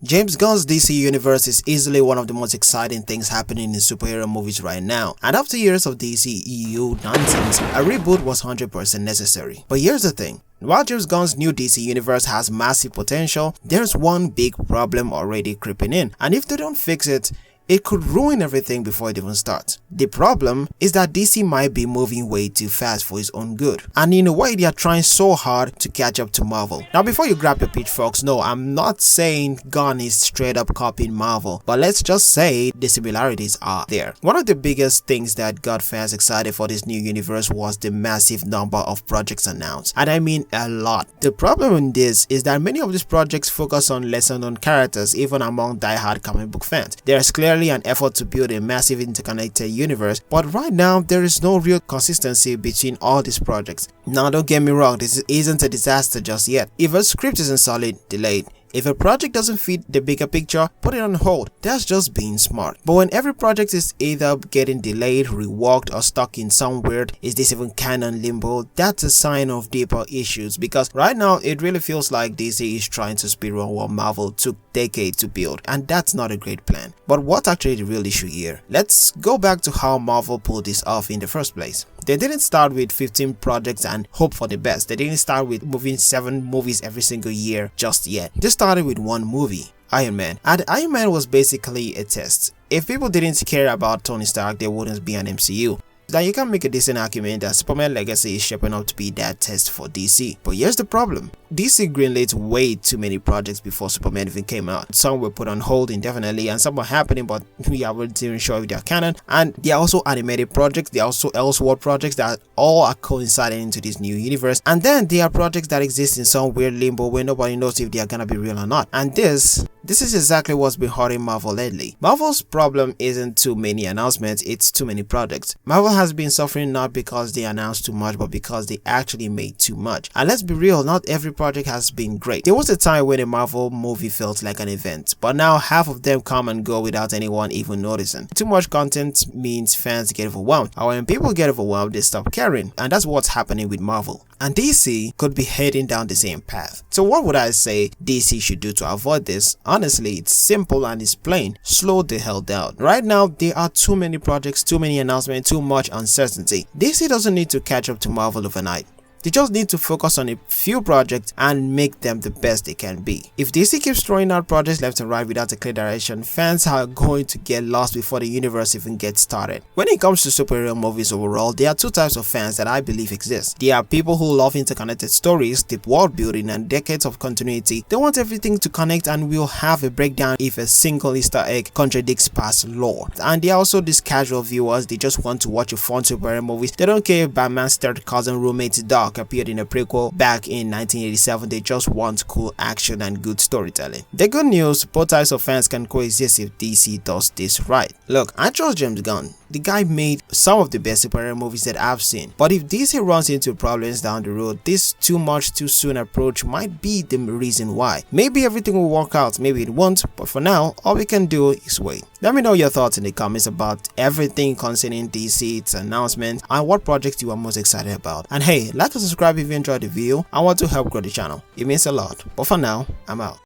James Gunn's DC universe is easily one of the most exciting things happening in superhero movies right now, and after years of DCEU nonsense, a reboot was 100% necessary. But here's the thing. While James Gunn's new DC universe has massive potential, there's one big problem already creeping in, and if they don't fix it, it could ruin everything before it even starts. The problem is that DC might be moving way too fast for its own good, and in a way they are trying so hard to catch up to Marvel. Now before you grab your pitchforks, no, I'm not saying Gunn is straight up copying Marvel, but let's just say the similarities are there. One of the biggest things that got fans excited for this new universe was the massive number of projects announced, and I mean a lot. The problem in this is that many of these projects focus on lesser known characters even among die-hard comic book fans. There's clearly an effort to build a massive interconnected universe, but right now there is no real consistency between all these projects. Now don't get me wrong, this isn't a disaster just yet. If a script isn't solid, delayed. If a project doesn't fit the bigger picture, put it on hold. That's just being smart. But when every project is either getting delayed, reworked, or stuck in some weird "is this even canon" limbo, that's a sign of deeper issues, because right now it really feels like DC is trying to speedrun what Marvel took decades to build, and that's not a great plan. But what's actually the real issue here? Let's go back to how Marvel pulled this off in the first place. They didn't start with 15 projects and hope for the best. They didn't start with moving 7 movies every single year just yet. They started with one movie, Iron Man, and Iron Man was basically a test. If people didn't care about Tony Stark, there wouldn't be an MCU. Now you can make a decent argument that Superman Legacy is shaping up to be that test for DC. But here's the problem. DC greenlit way too many projects before Superman even came out. Some were put on hold indefinitely and some are happening, but we aren't even sure if they're canon. And there are also animated projects, there are also Elseworld projects that all are coinciding into this new universe. And then there are projects that exist in some weird limbo where nobody knows if they are gonna be real or not. And this is exactly what's been hurting Marvel lately. Marvel's problem isn't too many announcements, it's too many projects. Marvel has been suffering not because they announced too much, but because they actually made too much. And let's be real, not every project has been great. There was a time when a Marvel movie felt like an event, but now half of them come and go without anyone even noticing. Too much content means fans get overwhelmed, and when people get overwhelmed, they stop caring, and that's what's happening with Marvel. And DC could be heading down the same path. So what would I say DC should do to avoid this? Honestly, it's simple and it's plain. Slow the hell down. Right now, there are too many projects, too many announcements, too much uncertainty. DC doesn't need to catch up to Marvel overnight. They just need to focus on a few projects and make them the best they can be. If DC keeps throwing out projects left and right without a clear direction, fans are going to get lost before the universe even gets started. When it comes to superhero movies overall, there are two types of fans that I believe exist. There are people who love interconnected stories, deep world building, and decades of continuity. They want everything to connect and will have a breakdown if a single Easter egg contradicts past lore. And there are also these casual viewers, they just want to watch a fun superhero movies. They don't care if Batman's third cousin roommate Doc appeared in a prequel back in 1987, they just want cool action and good storytelling. The good news, both types of fans can coexist if DC does this right. Look, I trust James Gunn. The guy made some of the best superhero movies that I've seen. But if DC runs into problems down the road, this too much too soon approach might be the reason why. Maybe everything will work out, maybe it won't, but for now, all we can do is wait. Let me know your thoughts in the comments about everything concerning DC, its announcement, and what projects you are most excited about. And hey, like and subscribe if you enjoyed the video. I want to help grow the channel. It means a lot. But for now, I'm out.